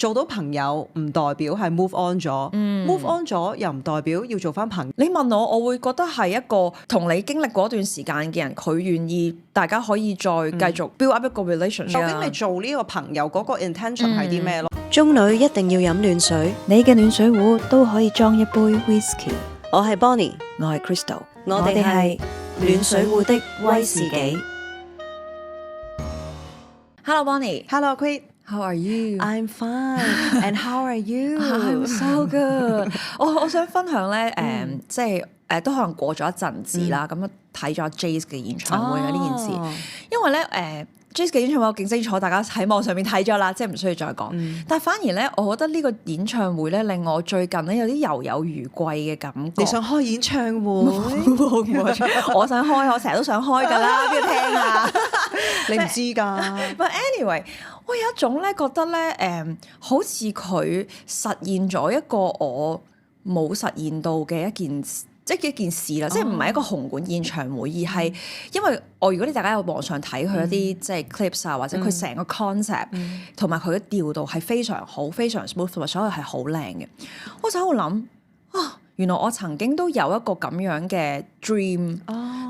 做到朋友唔代表係 move on 咗，move on 咗又唔代表要做翻朋友。你問我會覺得係一個同你經歷嗰段時間嘅人，佢願意大家可以再繼續 build up 一個 relationship。究竟你做呢個朋友嗰個 intention 係啲咩咯？中女一定要飲暖水，你嘅暖水壺都可以裝一杯 whisky。我係 Bonnie，我係 Crystal，我哋係暖水壺的威士忌。Hello Bonnie， Hello Queen，How are you? I'm fine. And how are you? I'm so good 。我想分享咧，即係都可能過咗一陣子啦，咁睇咗 Jace 嘅演唱會嘅呢件事，因為咧Jace 嘅演唱會我勁清楚，大家喺網上面睇咗啦，即係唔需要再講。但係反而咧，我覺得呢個演唱會咧，令我最近咧有啲猶有餘悸嘅感覺。你想開演唱會？我想開，我成日都想開㗎啦，邊度聽啊？你唔知㗎。But anyway， 我有一種咧覺得咧，好似佢實現咗一個我冇實現到嘅一件事。即係一件事啦，即係唔係一個紅館演唱會，而係因為如果你大家有網上睇佢一啲即係 clips 啊，或者佢成個 concept 同埋佢嘅調度係非常好、非常 smooth 同埋所有係好靚嘅，我就喺度諗啊，原來我曾經都有一個咁樣嘅 dream，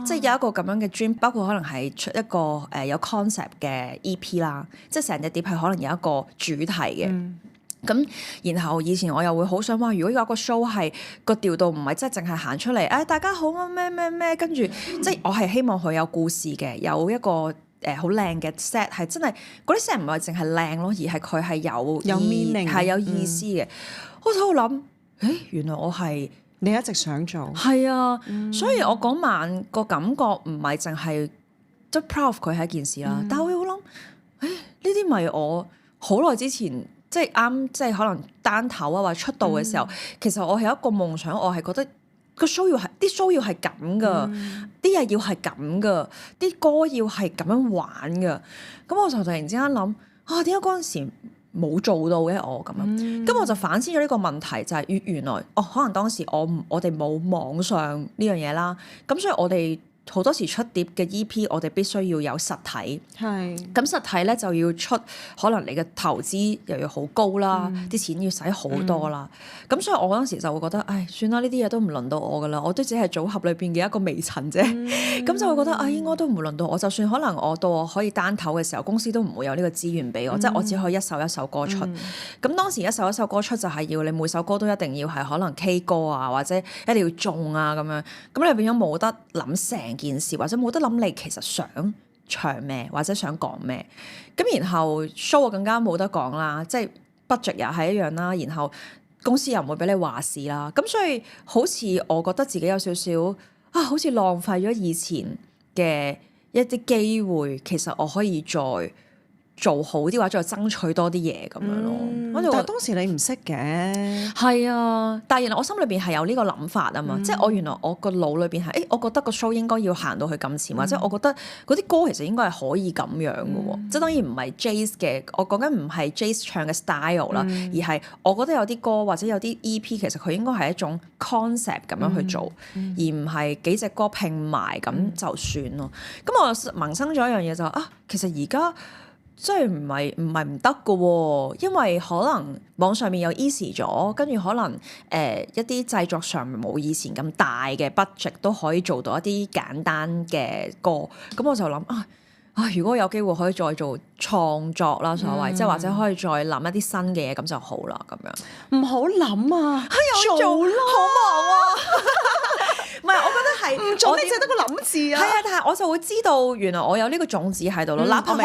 即係有一個咁樣嘅 dream， 包括可能係出一個有 concept 嘅 EP 啦，即係成隻碟係可能有一個主題嘅。咁，然後以前我又會好想話，如果有一個 show 係個調度唔係即係淨係行出嚟，大家好啊咩咩咩，跟住即係我係希望佢有故事嘅，有一個好靚嘅 set， 係真係嗰啲 set 唔係淨係靚咯，而係佢係有 meaning， 係有意思嘅。我喺度諗，原來我係你一直想做，係啊，所以我嗰晚個感覺唔係淨係即係 proud 佢係一件事啦，但係我會諗，呢啲咪我好耐之前。即係啱，即係可能單頭啊，或者出道嘅時候，其實我係有一個夢想，我係覺得個 show 要係啲 show 要係咁噶，啲嘢要係咁噶，啲歌要係咁樣玩噶。咁我就突然之間諗點解嗰陣時冇做到嘅我咁樣？咁我就反思咗呢個問題，就係原來可能當時我哋冇網上呢樣嘢啦，咁所以我哋。好多時出碟嘅 EP， 我哋必須要有實體。係。咁實體咧就要出，可能你嘅投資又要好高啦，啲錢要使好多啦。咁所以我嗰陣時就會覺得，算啦，呢啲嘢都唔輪到我噶啦，我都只係組合裏邊嘅一個微塵啫。咁就會覺得應該都唔會輪到我。就算可能我到我可以單頭嘅時候，公司都唔會有呢個資源俾我，即係我只可以一首一首歌出。咁當時一首一首歌出就係要你每首歌都一定要係可能 K 歌啊，或者一定要中啊咁樣。咁你變咗冇得諗成件事，或者冇得諗你其實想唱咩或者想講咩，咁然後 show 更加冇得講啦，即係 budget 又係一樣啦，然後公司又唔會俾你話事啦，咁所以好似我覺得自己有少少好似浪費咗以前嘅一啲機會，其實我可以再做好啲或者再爭取多啲嘢咁樣咯。但係當時你唔識嘅，係啊，但係原來我心裏邊係有呢個諗法啊嘛，即係我原來我個腦裏邊係，我覺得個 show 應該要行到去咁前，或者我覺得嗰啲歌其實應該係可以咁樣嘅喎，即係當然唔係 Jace 嘅，我講緊唔係 Jace 唱嘅 style 啦，而係我覺得有啲歌或者有啲 EP 其實佢應該係一種 concept 咁樣去做，而唔係幾隻歌拼埋咁就算咯。咁我萌生咗一樣嘢就其實而家。即係唔係唔得㗎喎，因為可能網上面有 easy 咗，跟住可能一啲製作上冇以前咁大嘅 budget 都可以做到一啲簡單嘅歌，咁我就諗如果有機會可以再做創作啦，所謂即係或者可以再諗一啲新嘅嘢，咁就好啦，咁樣。唔好諗啊，做啦，好忙啊！唔係，我覺得係唔做，你淨係得個諗字啊。係啊，但係我就會知道原來我有呢個種子喺度咯。哪怕可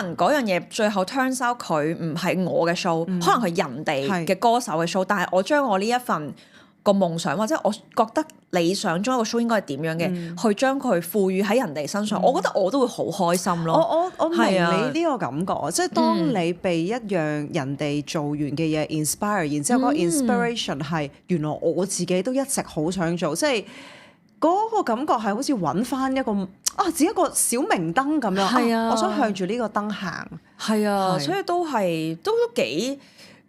能嗰樣嘢最後 turns out 佢唔係我嘅 show，可能係人哋嘅歌手嘅 show，但係我將我呢一份個夢想或者我覺得理想中一個 show 應該係點樣嘅，去將佢賦予喺人哋身上，我覺得我都會好開心咯。我明你呢個感覺，即係當你被一樣人哋做完嘅嘢 inspire，然之後嗰個 inspiration 係原來我自己都一直好想做，即係嗰個感覺係好似揾翻一個自己一個小明燈咁樣。係啊，我想向住呢個燈行。係啊，所以都幾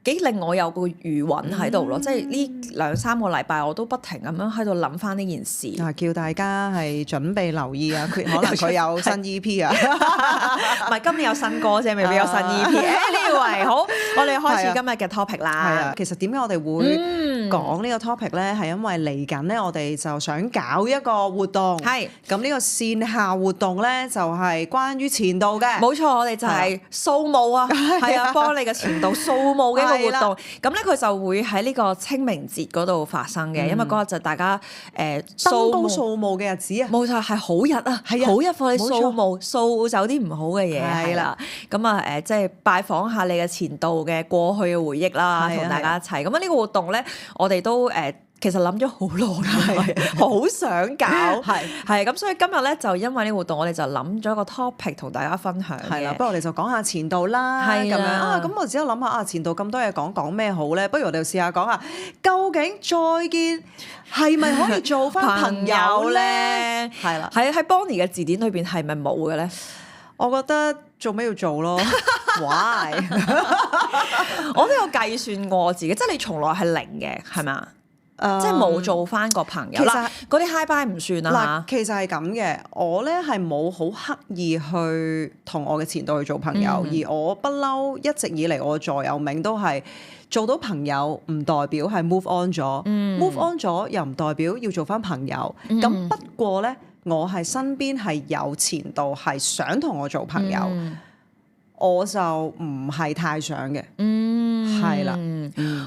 幾令我有個餘韻喺度咯，即係呢2-3個禮拜我都不停咁樣喺度諗翻呢件事。叫大家係準備留意啊，可能佢有新 EP 啊，唔係今年有新歌啫，未必有新 EP。Anyway， 好，我哋開始今日嘅 topic 啦。係啊，其實點解我哋會講呢個 topic 咧？係因為嚟緊咧，我哋就想搞一個活動。係咁呢個線下活動咧，就係關於前度嘅。冇錯，我哋就係掃墓啊，係啊，幫你嘅前度掃墓嘅一個活動。咁咧佢就會喺呢個清明節嗰度發生嘅，因為嗰日就大家登高掃墓嘅日子啊。冇錯，係好日啊，好日放你掃墓，掃走啲唔好嘅嘢係啦。咁啊即係拜訪下你嘅前度嘅過去嘅回憶啦，同大家一齊。咁啊呢個活動咧，我哋都其實諗咗好耐，好想搞，係咁，所以今日咧就因為呢個活動，我哋就諗咗一個 topic 同大家分享嘅。係啦，不如我哋就講下前度啦，咁樣啊。咁我只係諗下前度咁多嘢講咩好咧？不如我哋試下講下，究竟再見係咪可以做翻朋友咧？係啦，喺 Bonnie 嘅字典裏邊係咪冇嘅咧？我覺得做咩要做咯 ？Why？ 我都有計算過我自己，即係你從來係零嘅，係咪啊？即係冇做翻個朋友啦，嗰啲 high bye 唔算啊。其實係咁嘅，我咧係冇好刻意去同我嘅前度去做朋友，而我不嬲一直以嚟我座右銘都係做到朋友唔代表係 move on 咗，move on 咗又唔代表要做翻朋友。咁不過咧，我係身邊係有前度係想同我做朋友。我就唔係太想嘅，係啦。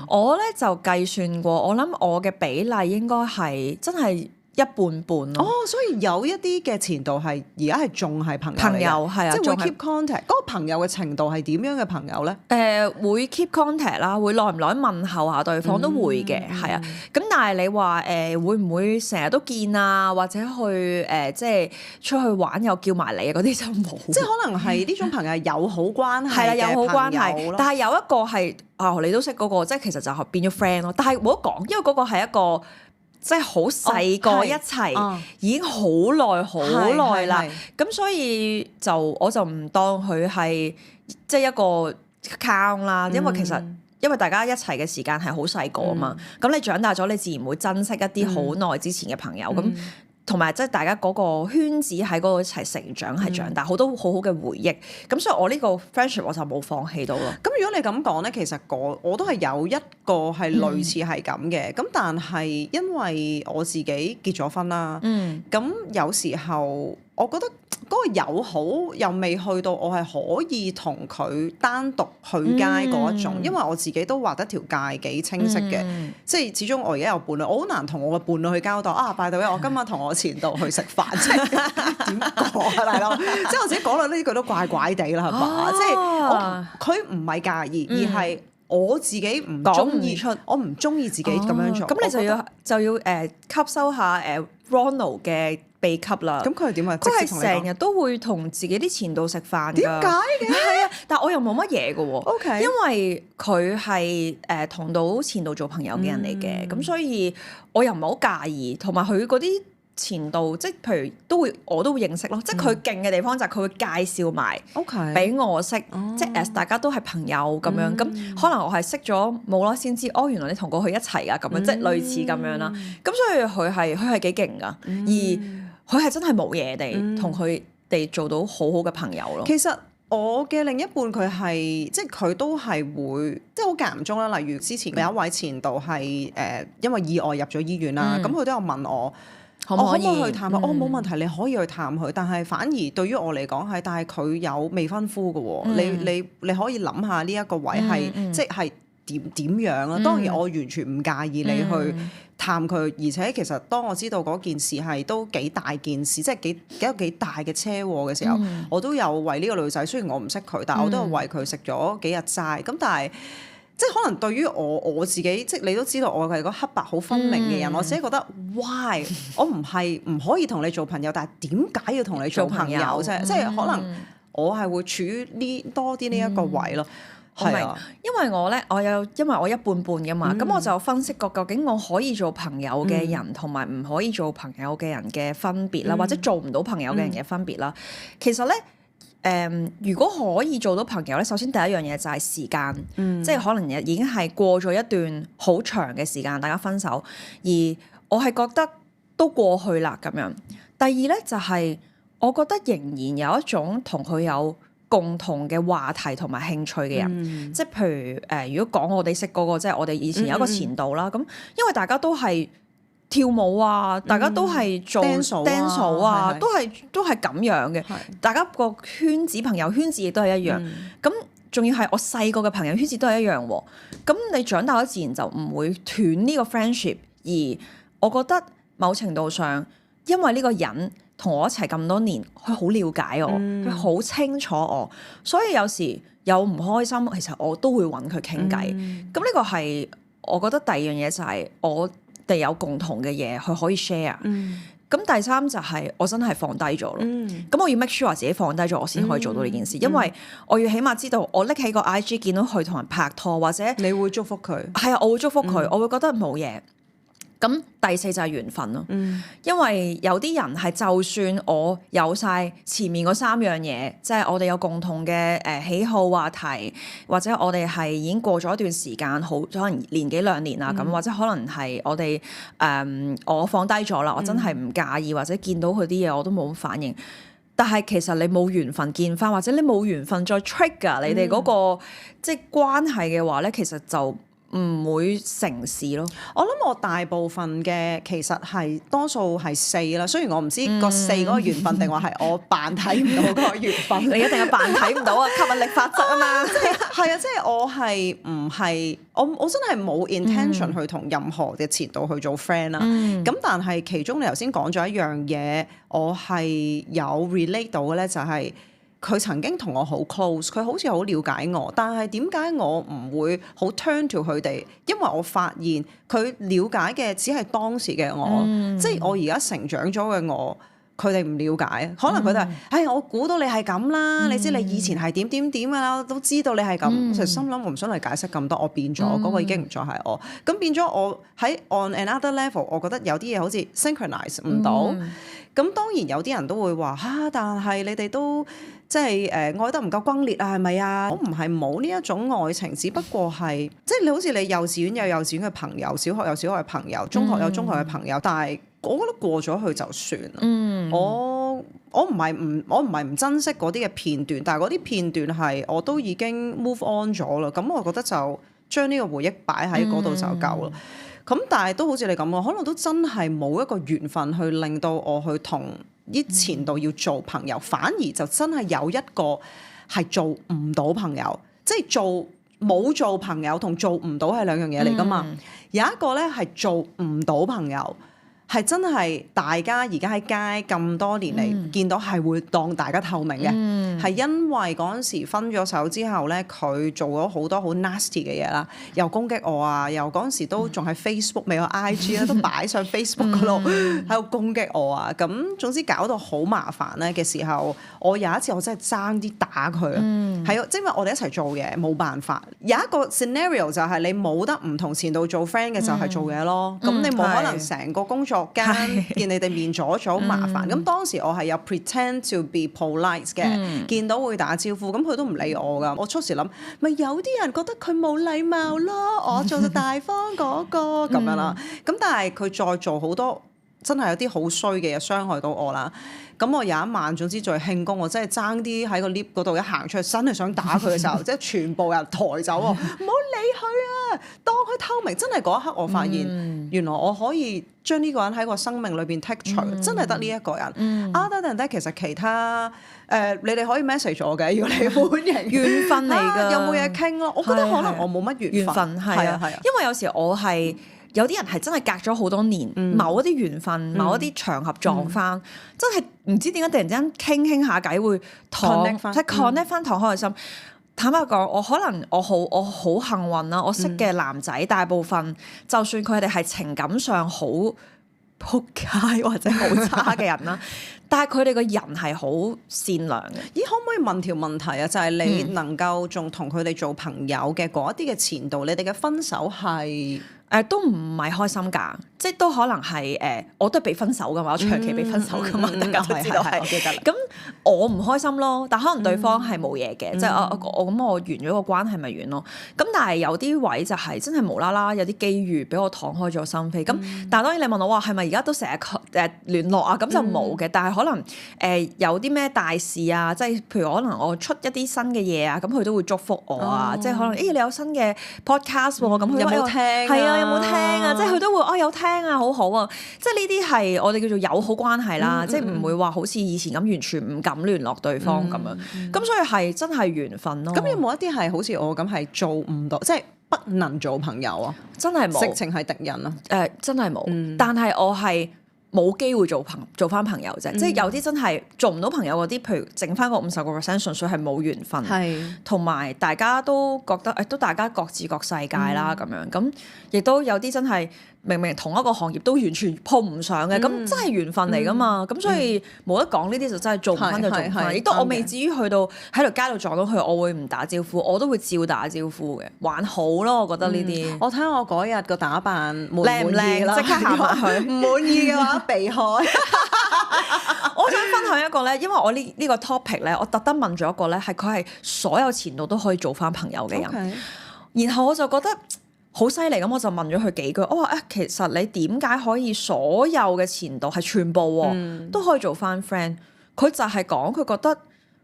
我咧就計算過，我諗我嘅比例應該係真係一半半咯。所以有一啲嘅前度係而家係仲係朋友係啊，即係會 keep contact。嗰個朋友嘅程度係點樣嘅朋友咧？會 keep contact 啦，會耐唔耐問候下對方都會嘅，係啊。咁但係你話會唔會成日都見啊？或者去即係出去玩又叫埋你啊？嗰啲就冇。即係可能係呢種朋友係友好關係，係啦，友好關係。但係有一個係你都識嗰個，即係其實就係變咗 friend 咯。但係冇得講，因為嗰個係一個。即係好細個一齊，已經好耐啦。咁所以我就唔當佢係即係一個 count 啦。因為其實因為大家一齊嘅時間係好細個啊嘛。咁你長大咗，你自然會珍惜一啲好耐之前嘅朋友。咁同埋即係大家嗰個圈子喺嗰度一齊成長，係長大好多好好嘅回憶。咁所以我呢個 friendship 我就冇放棄到咯。咁如果你咁講咧，其實我都係有一個係類似係咁嘅。咁但係因為我自己結咗婚啦，咁有時候我覺得嗰個友好又未去到我係可以同佢單獨去街嗰一種，因為我自己都畫得條界幾清晰嘅。即係始終我而家有伴侶，我好難同我嘅伴侶去交代by the way，我今日同我前度去食飯，即係點講啊大佬？即係我自己講到呢句都怪怪地啦，係嘛？即係佢唔係介意，而係我自己唔中意出，我唔中意自己咁樣做。咁你就要吸收下Ronald 嘅秘笈啦。咁佢係點啊？佢係成日都會同自己啲前度食飯㗎。點解嘅？係啊，但我又冇乜嘢嘅喎。OK，因為佢係同到前度做朋友嘅人嚟嘅，咁所以我又唔係好介意。同埋佢嗰啲前度，即係譬如我都會認識咯。即係佢勁嘅地方就係佢會介紹埋俾我識，即係大家都係朋友咁樣。咁可能我係識咗冇啦先知，原來你同過佢一齊啊咁樣，即係類似咁樣啦。咁所以佢係幾勁㗎，而佢係真係冇嘢地同佢哋做到好好嘅朋友咯。其實我嘅另一半佢係即係佢都係會即係好間唔中啦。例如之前有一位前度係因為意外入咗醫院啦，咁佢都有問我。可唔可以去探佢？冇問題，你可以去探佢。但係反而對於我嚟講但係佢有未婚夫嘅喎。你可以諗下呢一個位係即係點樣啊？當然我完全唔介意你去探佢，而且其實當我知道嗰件事係都幾大件事，即係幾大嘅車禍嘅時候，我都有為呢個女仔，雖然我唔識佢，但係我都有為佢食咗幾日齋。咁但係。即係可能對於我自己，即係你都知道我係個黑白好分明嘅人，我自己覺得 why 我唔可以同你做朋友，但係點解要同你做朋友啫？即係可能我係會處於多啲呢一個位咯。係啊，因為我一半半噶嘛，咁我就分析過究竟我可以做朋友嘅人同埋唔可以做朋友嘅人嘅分別啦，或者做唔到朋友嘅人嘅分別啦。其實咧。如果可以做到朋友咧，首先第一樣嘢就係時間，即係可能已經係過咗一段好長嘅時間，大家分手，而我係覺得都過去啦咁樣。第二咧就係我覺得仍然有一種同佢有共同嘅話題同埋興趣嘅人，即係譬如如果講我哋識嗰個，即係我哋以前有一個前度啦，咁因為大家都係跳舞啊，大家都係做 dance 啊，都係咁樣嘅。大家個圈子朋友圈子亦都係一樣。咁仲要係我細個嘅朋友圈子都係一樣喎。咁你長大咗自然就唔會斷呢個 friendship。而我覺得某程度上，因為呢個人同我一齊咁多年，佢好了解我，佢好清楚我，所以有時有唔開心，其實我都會揾佢傾偈。咁呢個係我覺得第二樣嘢就係我哋有共同嘅嘢，佢可以 share。咁第三就係我真係放低咗咯。咁我要 make sure 自己放低咗，我先可以做到呢件事。因為我要起碼知道，我拎起個 IG 見到佢同人拍拖，或者你會祝福佢。係啊，我會祝福佢，我會覺得冇嘢。咁第四就係緣分咯。因為有啲人係就算我有晒前面嗰三樣嘢，即係我哋有共同嘅喜好話題，或者我哋係已經過咗一段時間，好可能年幾兩年啦咁，或者可能係我哋我放低咗啦，我真係唔介意，或者見到佢啲嘢我都冇咁反應。但係其實你冇緣分見翻，或者你冇緣分再 trigger 你哋嗰個即係關係嘅話咧，其實就唔會成事咯。我諗我大部分嘅其實係多數係4啦，雖然我唔知個4嗰個緣分定話係我扮睇唔到嗰個緣分。你一定係扮睇唔到啊！吸引力法則啊嘛，係啊，即係我係唔係我真係冇 intention 去同任何嘅前度去做 friend 啦。咁但係其中你頭先講咗一樣嘢，我係有 relate 到嘅咧，就係佢曾經同我好 close，佢好似好了解我，但係點解我唔會好 turn to 佢哋？因為我發現佢了解嘅只係當時嘅我，即係我而家成長咗嘅我，佢哋唔了解。可能佢哋係，我估到你係咁啦，你知你以前係點點點㗎啦，我都知道你係咁。其實心諗我唔想嚟解釋咁多，我變咗，嗰個已經唔再係我。咁變咗我喺 on another level， 我覺得有啲嘢好似 synchronize 唔到。咁當然有啲人都會話但係你哋都即係愛得唔夠轟烈啊，係咪啊？我唔係冇呢一種愛情，只不過係即係你好似你幼稚園有幼稚園嘅朋友，小學有小學嘅朋友，中學有中學嘅朋友，但係我覺得過咗去就算啦。我唔係唔珍惜嗰啲嘅片段，但係嗰啲片段係我都已經 move on 咗啦。咁我覺得就將呢個回憶擺喺嗰度就夠啦。咁但係都好似你咁講，可能都真係冇一個緣分去令到我去同啲前度要做朋友，反而就真係有一個係做唔到朋友，即係冇做朋友同做唔到係兩樣嘢嚟㗎嘛。有一個咧係做唔到朋友，係真係大家而家喺街咁多年嚟見到係會當大家透明嘅，係因為嗰陣時分咗手之後咧，佢做咗好多好 nasty 嘅嘢啦，又攻擊我啊，又嗰陣時都仲喺 Facebook 未有 IG 咧，都擺上 Facebook 嗰度喺度攻擊我啊，咁總之搞到好麻煩咧嘅時候，我有一次我真係爭啲打佢啊，係即係因為我哋一齊做嘢冇辦法，有一個 scenario 就係你冇得唔同前度做 friend 嘅就係做嘢咯，咁你冇可能成個工作間見你哋面阻咗麻煩，咁當時我係有 pretend to be polite 嘅，見到會打招呼，咁佢都唔理我噶。我初時諗，咪有啲人覺得佢冇禮貌咯，我做到大方嗰個咁樣啦。咁但係佢再做好多真係有啲好衰嘅嘢傷害到我啦。咁我有一晚總之在慶功，我真係爭啲喺個 lift 嗰度一行出去，真係想打佢嘅時候，即係全部人抬走喎，唔好理佢啊，當佢透明。真係嗰一刻我發現，原來我可以將呢個人喺個生命裏邊剔除，真係得呢一個人。Other than that，其實其他你哋可以 message 我嘅，如果你歡迎緣分嚟㗎，有冇嘢傾咯？我覺得可能我冇乜緣分，係啊，因為有時我係。有啲人係真係隔咗好多年，某一啲緣分，某一啲場合撞翻，真係唔知點解突然之間傾下偈會即係 connect 翻堂開心。坦白講，我可能我好幸運啦，我識嘅男仔大部分，就算佢哋係情感上好仆街或者好差嘅人啦，但係佢哋個人係好善良嘅。咦？可唔可以問條問題啊？就係你能夠仲同佢哋做朋友嘅嗰一啲嘅前度，你哋嘅分手係？都唔係開心㗎，即係都可能係我都係被分手噶嘛，我長期被分手噶嘛，大家都知道係。我記得啦。咁我唔開心咯，但可能對方係冇嘢嘅，即係我咁我完咗個關係咪完咯。咁但係有啲位就係真係無啦啦有啲機遇俾我敞開咗心扉。咁但係當然你問我話係咪而家都成日聯絡啊？咁就冇嘅。但係可能有啲咩大事啊，即係譬如可能我出一啲新嘅嘢啊，咁佢都會祝福我啊。即係可能你有新嘅 podcast 喎，咁佢有冇聽？係啊，有冇聽啊？即係佢都會有聽啊，好好啊。即係呢啲係我哋叫做友好關係啦，即係唔會話好似以前咁完全唔敢聯絡對方咁樣。咁所以係真係緣分咯。咁有冇一啲係好似我咁係做唔到，即係不能做朋友啊？真係冇，直情係敵人啊！真係冇。但係我係冇機會做翻朋友啫。即係有啲真係做唔到朋友嗰啲，譬如剩翻個50%，純粹係冇緣分。同埋大家都覺得都大家各自各世界啦咁樣。咁亦都有啲真係明明同一個行業都完全碰唔上嘅，咁真係緣分嚟噶嘛。咁所以冇得講，呢啲就真係做唔翻就做唔翻。亦都我未至於去到喺條街度撞到佢，我會唔打招呼，我都會照打招呼嘅，還好咯。我覺得呢啲。我睇我嗰日個打扮滿唔靚唔靚？即刻行埋去。唔滿意嘅話，避開。我想分享一個咧，因為我呢個 topic 咧，我特登問咗一個咧，係佢係所有前度都可以做翻朋友嘅人。Okay. 然後我就覺得好犀利，咁我就問咗佢幾句，我話其實你點解可以所有嘅前度係全部都可以做翻 friend？佢就係講佢覺得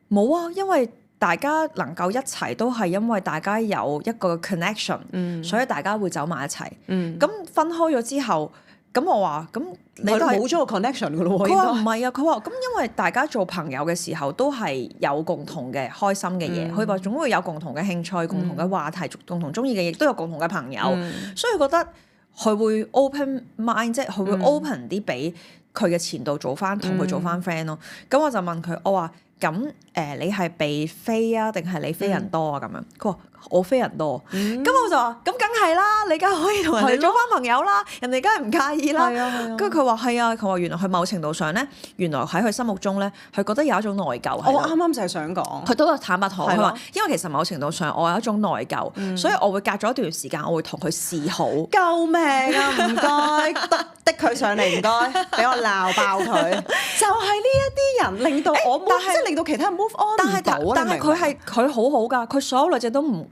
冇啊，因為大家能夠一齊都係因為大家有一個 connection，所以大家會走埋一齊。咁分開咗之後，咁我話咁你都係冇咗個 connection 噶咯喎。佢話唔係啊，佢話咁因為大家做朋友嘅時候都係有共同嘅開心嘅嘢，佢話總會有共同嘅興趣、共同嘅話題、共同中意嘅，亦都有共同嘅朋友，所以覺得佢會 open mind，即係佢會 open 啲俾佢嘅前度做翻同佢做翻 friend 咯。咁我就問佢，我話咁你係被飛啊，定係你飛人多啊？咁樣佢話我飛人多，咁我就話咁梗係啦，你梗係可以同人哋做翻朋友啦，人哋梗係唔介意啦。跟住佢話係啊，佢話原來佢某程度上咧，原來喺佢心目中咧，佢覺得有一種內疚。我啱啱就係想講，佢都有坦白同我，佢話因為其實某程度上我有一種內疚，所以我會隔咗一段時間，我會同佢示好。救命啊！唔該，的佢上嚟，唔該，俾我鬧爆佢。就係呢一啲人令到我，即係令到其他人 move on 唔到。但係佢好好㗎，佢所有女仔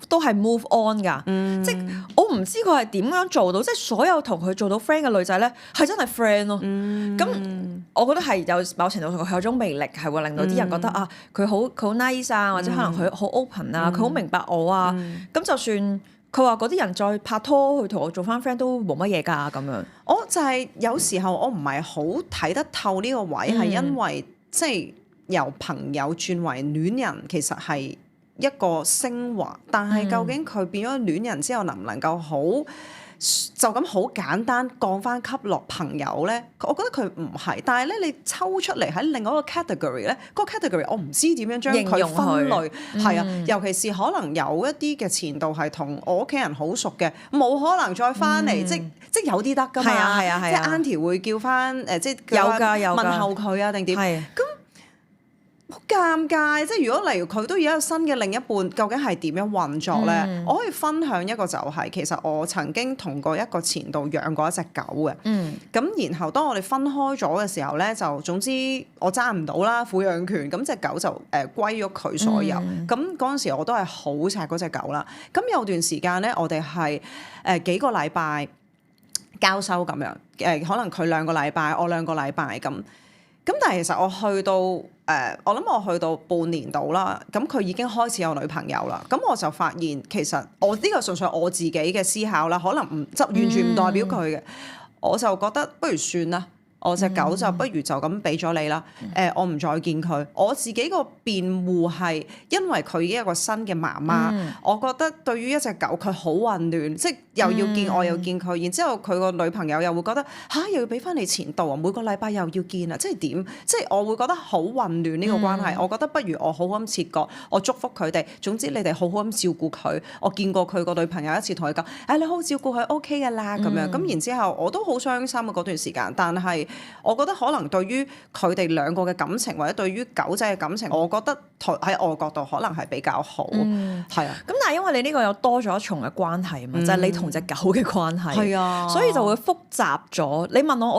都係 move on 㗎，即係我唔知佢係點樣做到，即係所有同佢做到 friend 嘅女仔咧，係真係 friend 咯。咁我覺得係有某程度上佢有種魅力，係會令到啲人覺得啊，佢好 nice 啊，或者可能佢好 open 啊，佢好明白我啊。咁就算佢話嗰啲人再拍拖去同我做翻 friend 都冇乜嘢㗎咁樣。我就係有時候我唔係好睇得透呢個位，係因為即係由朋友轉為戀人，其實係一個升華，但係究竟佢變咗戀人之後，能唔能夠好就咁好簡單降翻級落朋友咧？我覺得佢唔係，但係咧你抽出嚟喺另外一個 category 咧，嗰個 category 我唔知點樣將佢分類，係啊，尤其是可能有一啲嘅前度係同我屋企人好熟嘅，冇可能再翻嚟，即有啲得㗎嘛，係啊，即係 auntie 會叫翻即係有㗎問候佢啊定點咁。好尷尬，即係如果例如佢都有一個新嘅另一半，究竟係點樣運作咧？我可以分享一個就係，其實我曾經同過一個前度養過一隻狗嘅。咁然後當我哋分開咗嘅時候咧，就總之我爭唔到啦撫養權，咁隻狗就歸咗佢所有。咁嗰陣時我都係好錫嗰隻狗啦。咁有段時間咧，我哋係幾個禮拜交收咁樣，可能佢2個禮拜，我2個禮拜咁。咁但係其實我去到我諗我去到半年度啦，咁佢已經開始有女朋友啦。咁我就發現其實我呢個純粹我自己嘅思考啦，可能唔即完全唔代表佢嘅。我就覺得不如算啦。我隻狗就不如就咁俾咗你啦。我唔再見佢。我自己個辯護係因為佢已經有個新嘅媽媽，我覺得對於一隻狗佢好混亂，即係又要見我又見佢，然之後佢個女朋友又會覺得又要俾翻你前度啊，每個禮拜又要見啊，即係點？即係我會覺得好混亂呢個關係。我覺得不如我好咁切割，我祝福佢哋。總之你哋好好咁照顧佢。我見過佢個女朋友一次同佢講，你好好照顧佢 OK 㗎啦咁樣。咁然之後我都好傷心啊嗰段時間，但係我覺得可能對於佢哋兩個嘅感情，或者對於狗仔嘅感情，我覺得喺我角度可能係比較好，係啊。咁但係因為你呢個有多咗一重嘅關係啊嘛，就係你同隻狗嘅關係，係啊，所以就會複雜咗。你問我，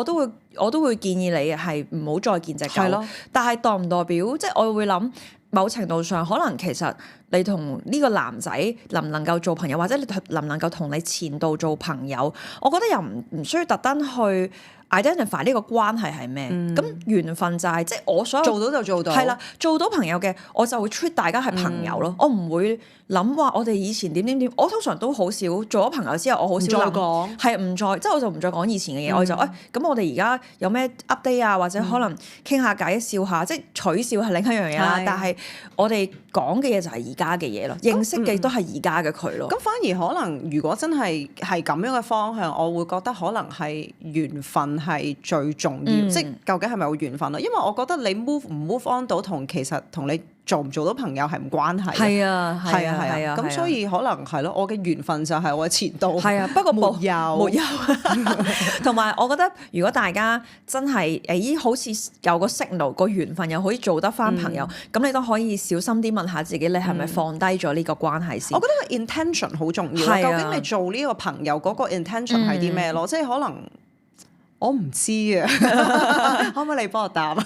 我都會建議你係唔好再見隻狗。係咯，但係代唔代表即係我會諗某程度上，可能其實你同呢個男仔能唔能夠做朋友，或者你能唔能夠同你前度做朋友，我覺得又唔需要特登去 identify 呢個關係係咩。咁緣分就係即係我所有做到就做到，係啦，做到朋友嘅我就會 treat 大家係朋友咯。我唔會諗話我哋以前點點點。我通常都好少做咗朋友之後，我好少再講，係唔再即係我就唔再講以前嘅嘢。我就咁我哋而家有咩 update 啊，或者可能傾下偈笑下，即係取笑係另一樣嘢啦。但係我哋講嘅嘢就係而家嘅嘢咯，認識嘅都係而家嘅佢咯。咁反而可能如果真係咁樣嘅方向，我會覺得可能係緣分係最重要，即係究竟係咪有緣分咯？因為我覺得你 move 唔 move on 到同其實同你做唔做到朋友係唔關係。係啊，係啊，咁所以可能係咯，我嘅緣分就係我嘅前度。係啊，不過沒有。同埋我覺得，如果大家真係好似有個 signal 個緣分，又可以做得翻朋友，咁你都可以小心啲問下自己，你係咪放低咗呢個關係先？我覺得個 intention 好重要。究竟你做呢個朋友嗰個 intention 係啲咩咯？即係可能。我唔知啊，可唔可以你幫我答啊？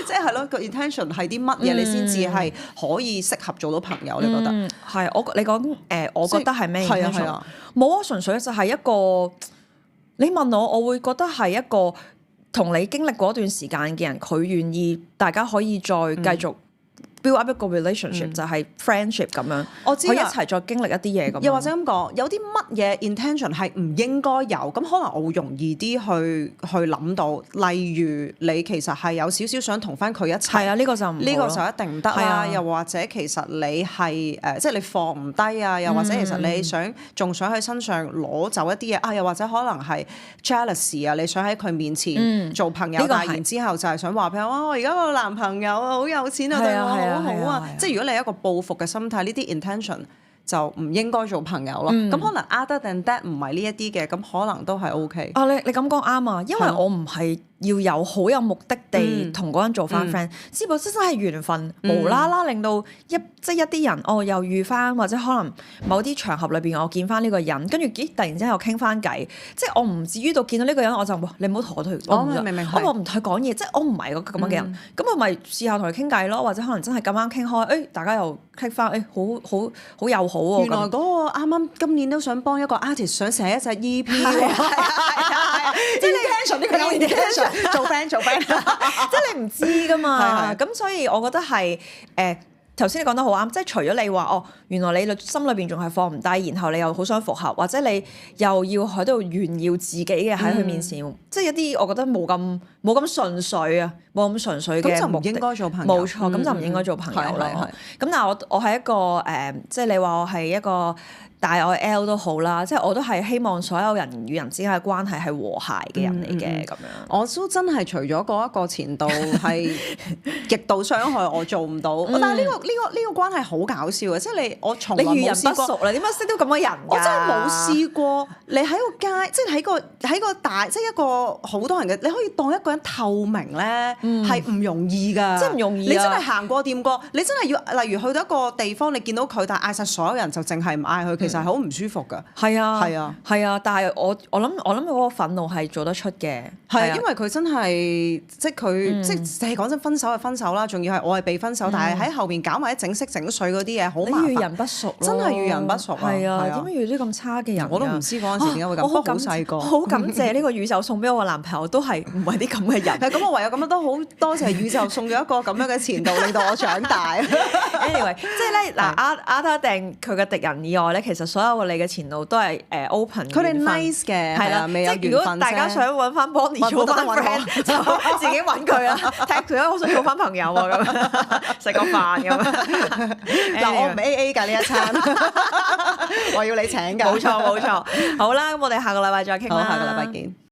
即係咯，個 intention 係啲乜嘢，你先至係可以適合做到朋友？你覺得？係你講我覺得係咩 intention？係啊，冇啊，純粹就係一個你問我，我會覺得係一個同你經歷嗰段時間嘅人，佢願意大家可以再繼續build up 一個 relationship，就係 friendship 咁樣。我知，佢一齊再經歷一啲嘢咁。又或者咁講，有啲乜嘢 intention 係唔應該有，咁可能我會容易啲去諗到。例如你其實係有少少想同翻佢一齊，係啊，呢個就唔好咯，呢個就一定唔得啦。又或者其實你係即係你放唔低啊，又或者其實你仲想喺身上攞走一啲嘢啊，又或者可能係 jealousy 啊，你想喺佢面前做朋友，但係然之後就係想話俾佢我而家個男朋友啊好有錢啊，對我好好啊，即係如果你係一個報復嘅心態，呢啲 intention 就唔應該做朋友咯。咁可能 other than that 唔係呢一啲嘅，咁可能都係 OK。啊，你咁講啱啊，因為我唔係要有好有目的地同嗰人做翻 friend，只不過真係緣分，無啦啦令到一啲人又遇翻，或者可能某啲場合裏邊我見翻呢個人，跟住突然之間又傾翻偈，即係我唔至於到見到呢個人我就你唔好同我退，我唔同佢講嘢，即係我唔係個咁樣嘅人，咁我咪試下同佢傾偈咯，或者可能真係咁啱傾開，大家又傾翻，好友好喎。原來嗰個啱啱今年都想幫一個 artist 想寫一隻 EP，即係你 intention 呢個有 intention。做 friend， 即係你唔知噶嘛，咁所以我覺得係頭先你講得好啱，即係除咗你話原來你心裏邊仲係放唔低，然後你又好想復合，或者你又要喺度炫耀自己嘅喺佢面前，即係一啲我覺得冇咁純粹啊，冇咁純粹嘅，咁就唔應該做朋友。冇錯，咁就唔應該做朋友咯。咁但係我係一個即係你話我係一個大愛 L 都好啦，即係我都係希望所有人與人之間嘅關係係和諧嘅人嚟嘅咁樣。我都真係除咗嗰一個前度係極度傷害我做唔到，但係呢個關係好搞笑嘅，即係我從來冇試過。你遇人不淑啦，點解識到咁多人㗎？我真係冇試過。你喺個街，即係喺個大，即係一個好多人嘅，你可以當一個人透明咧，係唔容易㗎。即係唔容易。你真係行過掂過，你真係要，例如去到一個地方，你見到佢，但係嗌晒所有人就淨係唔嗌佢，其實係好唔舒服㗎。係啊，但係我諗嗰個憤怒係做得出嘅。係啊，因為佢真係即係佢即係講真，分手就分手啦，仲要係我係被分手，但係喺後邊搞埋啲整色整水嗰啲嘢，好麻煩。你遇人不淑，真係遇人不淑啊！係啊，點解遇啲咁差嘅人？我都唔知嗰陣時點解會咁。我好細個，好感謝呢個宇宙送俾我嘅男朋友，都係唔係啲咁嘅人。係咁，我唯有咁樣都好多謝宇宙送咗一個咁樣嘅前度，令到我長大。Anyway， 即係咧嗱，Arthur 定佢嘅敵人以外咧，其實所有你嘅前度都係open。佢哋 nice 嘅，係啦，即係如果大家想揾翻 Bonnie 做翻 friend，就自己揾佢啦。踢佢啊，我想做翻朋友啊，咁食個飯咁。嗱，我唔 AA 㗎呢一餐，我要你請㗎。冇錯，好啦，咁我哋下個禮拜再傾啦。好，下個禮拜見。